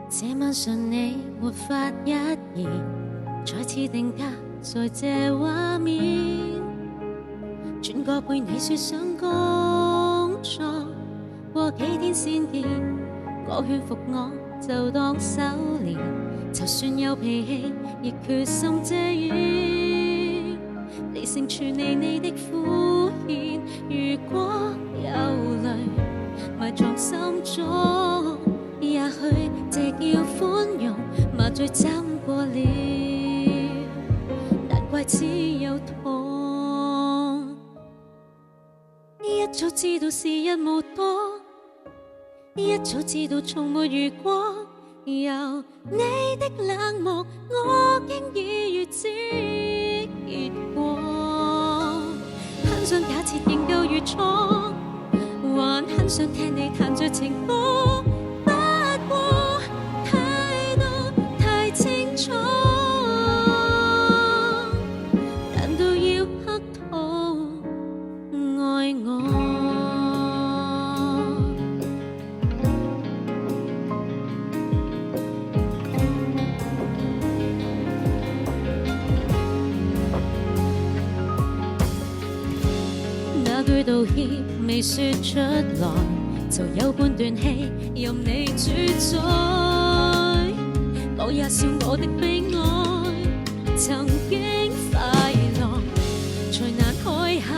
這晚上你沒法一言，再次定格在這畫面。轉個背你說想工作，過幾天先見。我勸服我就當修煉，就算有脾氣，亦決心遮掩。理性處理你的敷衍，如果有淚埋藏心中，也許這叫寬容。麻醉針過了，難怪只有痛。一早知道時日無多，一早知道從沒遇過。由你的冷漠，我經已預知結果。很想假設仍舊如初，還很想聽你彈着情歌。不過態度太清楚，難道要乞討愛我？那句道歉未說出來，就有半段戲任你主宰。我也笑我的悲哀，曾經快樂才難開口。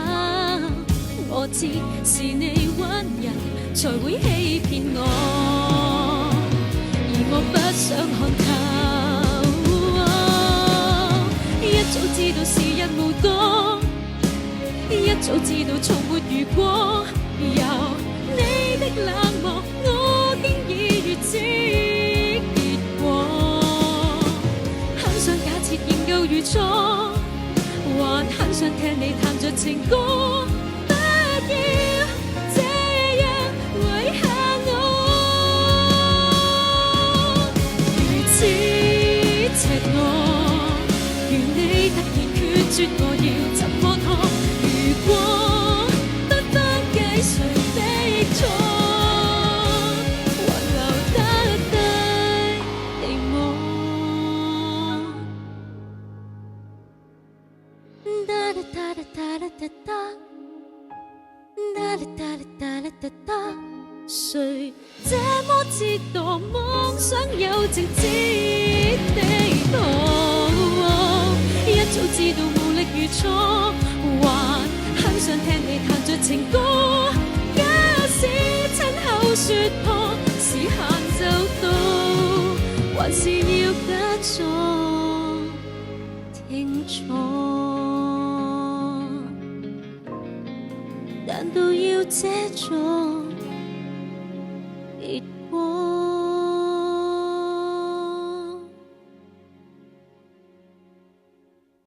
我知是你溫柔才會欺騙我，而我不想看透。一早知道時日無多，一早知道從沒遇過。由你的冷漠，我經已預知結果。很想假設仍舊如初，還很想聽你彈着情歌。不要這樣遺下我，如此赤裸，願你突然決絕，我要怎麼拖？如果不分計誰的錯，還留得低地望。噠啦噠啦噠啦噠噠，噠啦噠啦噠啦噠噠。誰這麼知道夢想有靜止的痛？一早知道無力如初，還很想聽你彈着情歌。假使親口說破，時限就到，還是要假裝聽錯？難道要這種